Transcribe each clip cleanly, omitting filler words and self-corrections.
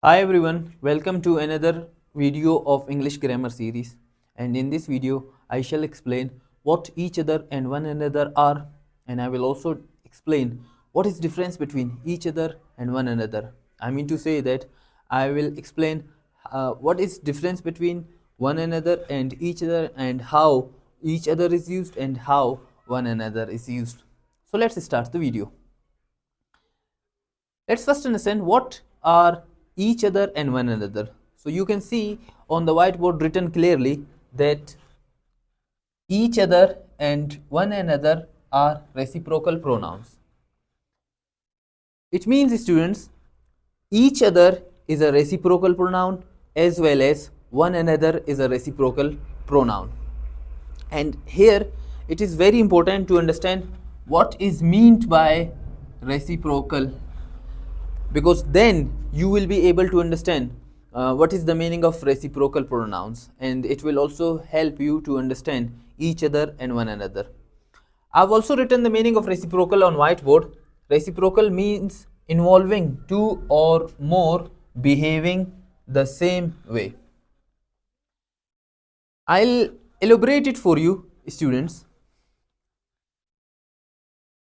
Hi everyone, welcome to another video of English grammar series, and in this video I shall explain what each other and one another are, and I will also explain what is difference between each other and one another. I mean to say that I will explain what is difference between one another and each other, and how each other is used and how one another is used. So let's start the video. Let's first understand what are each other and one another. So you can see on the whiteboard written clearly that each other and one another are reciprocal pronouns. It means, students, each other is a reciprocal pronoun as well as one another is a reciprocal pronoun. And here it is very important to understand what is meant by reciprocal, because then you will be able to understand what is the meaning of reciprocal pronouns, and it will also help you to understand each other and one another. I've also written the meaning of reciprocal on whiteboard. Reciprocal means involving two or more behaving the same way. I'll elaborate it for you, students.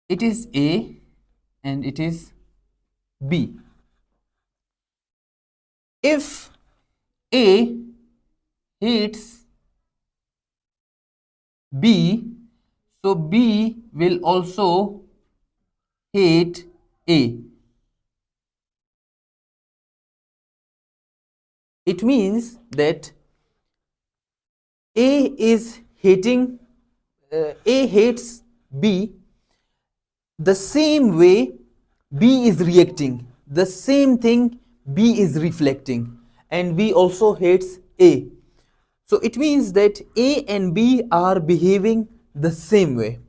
It is A and it is B. If A hates B, so B will also hate A. It means that A is hating, A hates B the same way B is reacting, the same thing B is reflecting, and B also hates A. So it means that A and B are behaving the same way.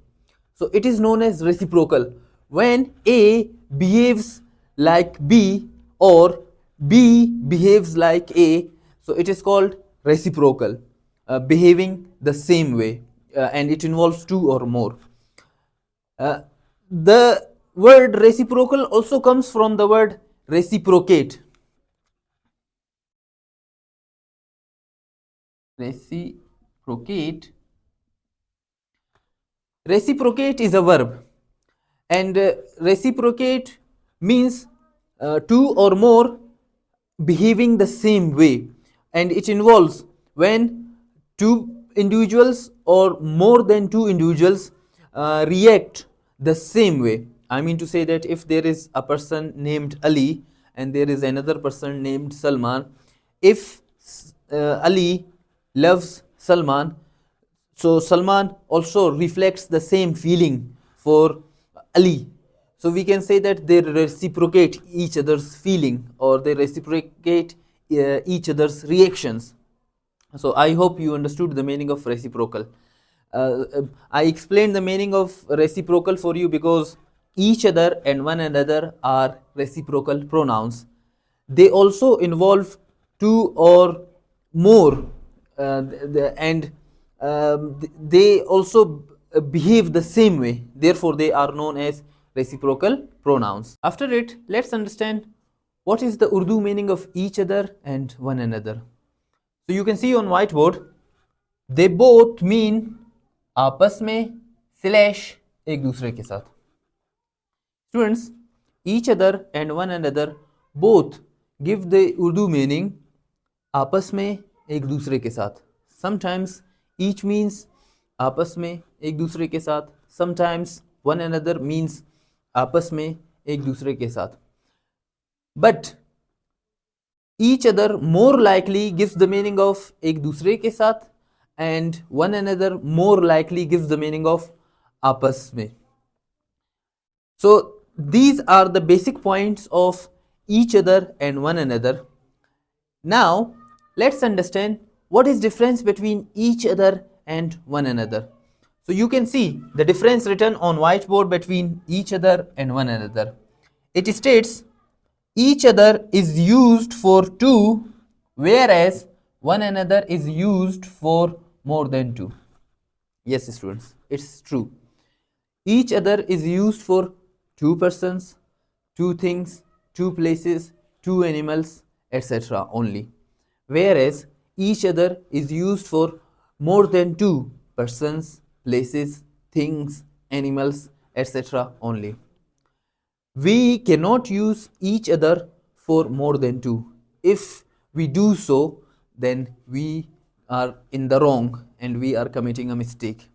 So it is known as reciprocal. When A behaves like B or B behaves like A, so it is called reciprocal, behaving the same way, and it involves two or more. The word reciprocal also comes from the word reciprocate. Reciprocate. Reciprocate is a verb, and reciprocate means two or more behaving the same way, and it involves when two individuals or more than two individuals react the same way. I mean to say that if there is a person named Ali and there is another person named Salman, if Ali loves Salman, so Salman also reflects the same feeling for Ali. So we can say that they reciprocate each other's feeling, or they reciprocate each other's reactions. So I hope you understood the meaning of reciprocal. I explained the meaning of reciprocal for you because each other and one another are reciprocal pronouns. They also involve two or more, and they also behave the same way. Therefore, they are known as reciprocal pronouns. After it, let's understand what is the Urdu meaning of each other and one another. So you can see on whiteboard, they both mean आपस में slash एक दूसरे के साथ. Students, each other and one another both give the Urdu meaning आपस में एक दूसरे के साथ. Sometimes each means आपस में एक दूसरे के साथ. Sometimes one another means आपस में एक दूसरे के साथ. But each other more likely gives the meaning of एक दूसरे के साथ, and one another more likely gives the meaning of आपस में. So these are the basic points of each other and one another. Now let's understand what is difference between each other and one another. So you can see the difference written on whiteboard between each other and one another. It states each other is used for two, whereas one another is used for more than two. Yes, students, it's true. Each other is used for two persons, two things, two places, two animals, etc. only. Whereas each other is used for more than two persons, places, things, animals, etc. only. We cannot use each other for more than two. If we do so, then we are in the wrong and we are committing a mistake.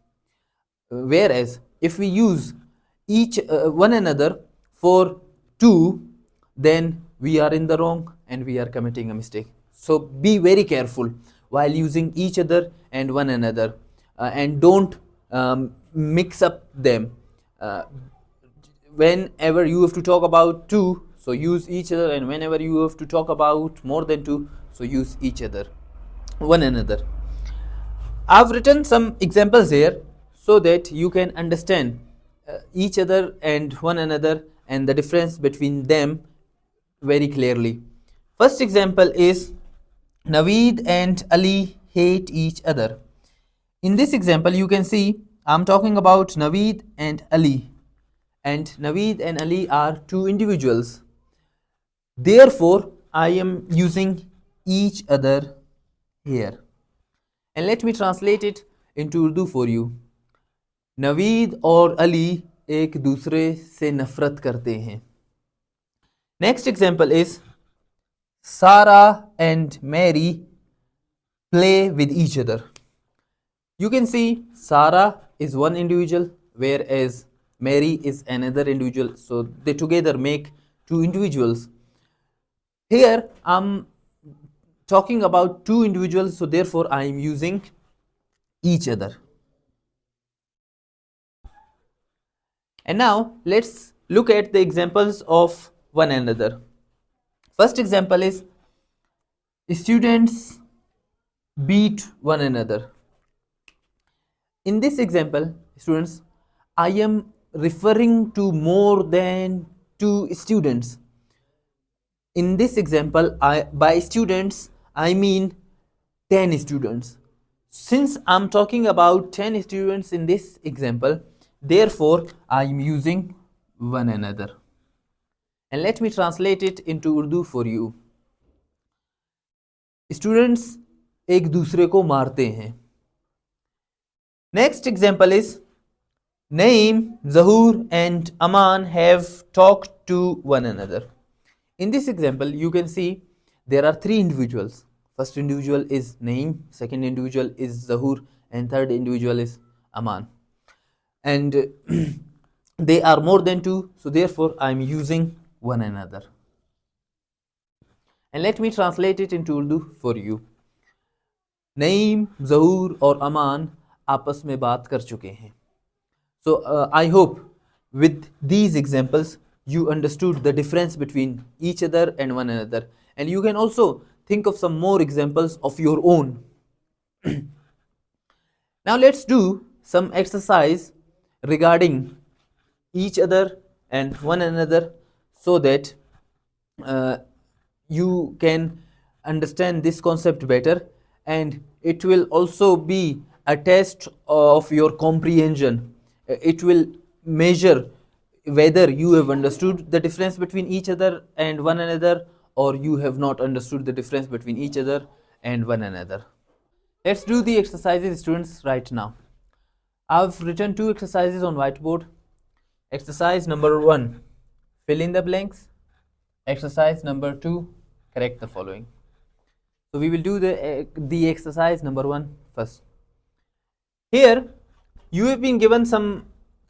Whereas if we use each one another for two, then we are in the wrong and we are committing a mistake. So be very careful while using each other and one another, and don't mix up them. Whenever you have to talk about two, so use each other, and whenever you have to talk about more than two, so use each other, one another. I've written some examples here so that you can understand each other and one another and the difference between them very clearly. First example is Naveed and Ali hate each other. In this example, you can see I'm talking about Naveed and Ali, and Naveed and Ali are two individuals. Therefore, I am using each other here. And let me translate it into Urdu for you. Naveed और अली एक दूसरे से नफरत करते हैं. Next example is Sarah and Mary play with each other. You can see Sarah is one individual, whereas Mary is another individual. So they together make two individuals. Here I'm talking about two individuals, so therefore I am using each other. And now let's look at the examples of one another. First example is students beat one another. In this example, students, I am referring to more than two students. In this example, by students, I mean 10 students. Since I'm talking about 10 students in this example, therefore I am using one another. And let me translate it into Urdu for you. Students एक दूसरे को मारते हैं. Next example is Naeem, Zahoor and Aman have talked to one another. In this example, you can see there are three individuals. First individual is Naeem, second individual is Zahoor, and third individual is Aman. And they are more than two, so therefore I am using one another. And let me translate it into Urdu for you. Naeem, Zahoor और Aman आपस में बात कर चुके हैं. So I hope with these examples you understood the difference between each other and one another, and you can also think of some more examples of your own. Now let's do some exercise regarding each other and one another so that you can understand this concept better, and it will also be a test of your comprehension. It will measure whether you have understood the difference between each other and one another, or you have not understood the difference between each other and one another. Let's do the exercises, students, right now. I've written two exercises on whiteboard. Exercise number 1, fill in the blanks. Exercise number 2, correct the following. So we will do the exercise number 1 first. Here you have been given some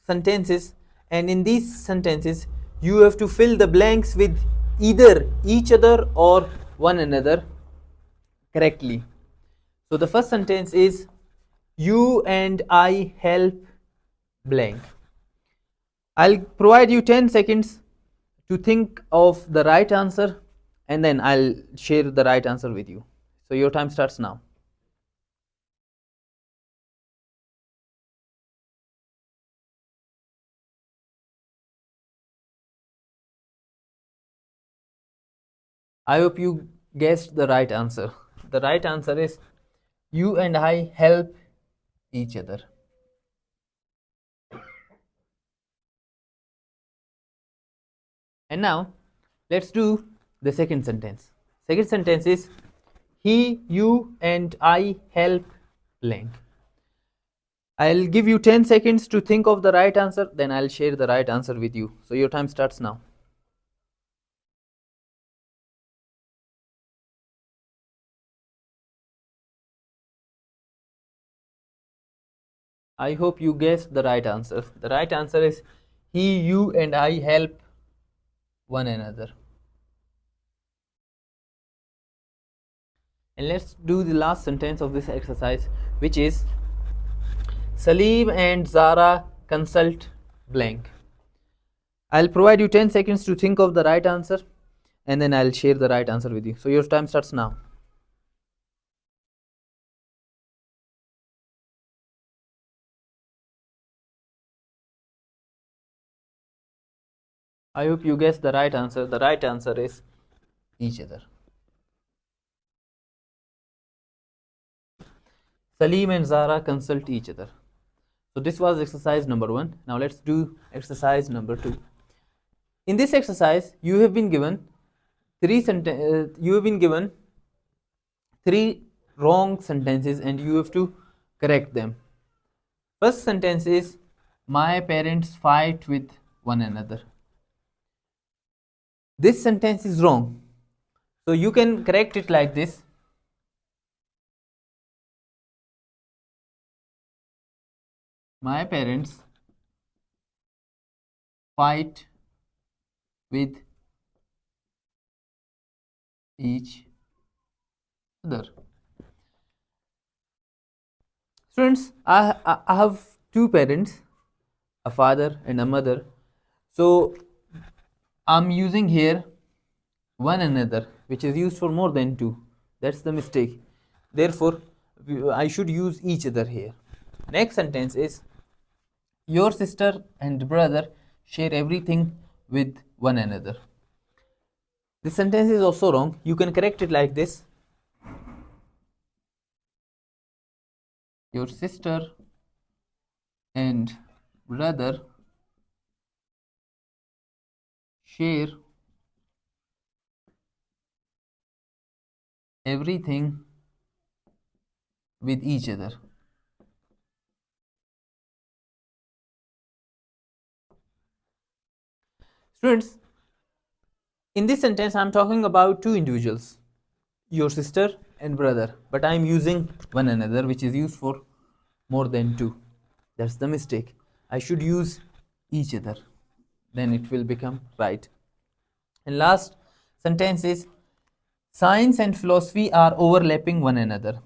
sentences, and in these sentences you have to fill the blanks with either each other or one another correctly. So the first sentence is you and I help blank. I'll provide you 10 seconds to think of the right answer, and then I'll share the right answer with you. So your time starts now. I hope you guessed the right answer. The right answer is you and I help each other. And now let's do the second sentence. Second sentence is he, you, and I help blank. I'll give you 10 seconds to think of the right answer, then I'll share the right answer with you. So your time starts now. I hope you guessed the right answer. The right answer is he, you, and I help one another. And let's do the last sentence of this exercise, which is Salim and Zara consult blank. I'll provide you 10 seconds to think of the right answer, and then I'll share the right answer with you. So your time starts now. I hope you guessed the right answer. The right answer is each other. Salim and Zara consult each other. So this was exercise number 1. Now let's do exercise number 2. In this exercise, you have been given three wrong sentences and you have to correct them. First sentence is my parents fight with one another. This sentence is wrong. So you can correct it like this. My parents fight with each other. Students, I have two parents, a father and a mother. So I'm using here one another, which is used for more than two. That's the mistake. Therefore, I should use each other here. Next sentence is your sister and brother share everything with one another. This sentence is also wrong. You can correct it like this. Your sister and brother share everything with each other. Students, in this sentence, I'm talking about two individuals, your sister and brother, but I'm using one another, which is used for more than two. That's the mistake. I should use each other, then it will become right. And last sentence is science and philosophy are overlapping one another.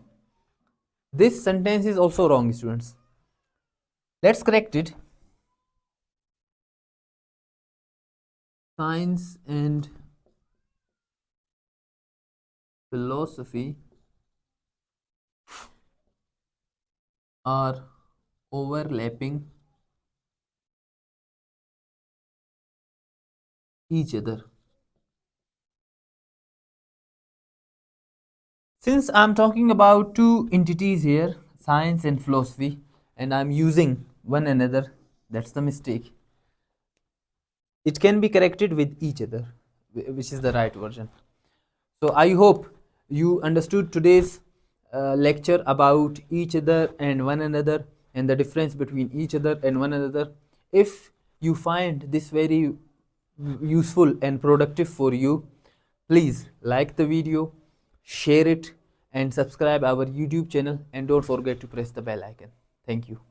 This sentence is also wrong, students. Let's correct it. Science and philosophy are overlapping each other. Since I'm talking about two entities here, science and philosophy, and I'm using one another, that's the mistake. It can be corrected with each other, which is the right version. So I hope you understood today's lecture about each other and one another and the difference between each other and one another. If you find this very useful and productive for you, please like the video, share it, and subscribe our YouTube channel, and don't forget to press the bell icon. Thank you.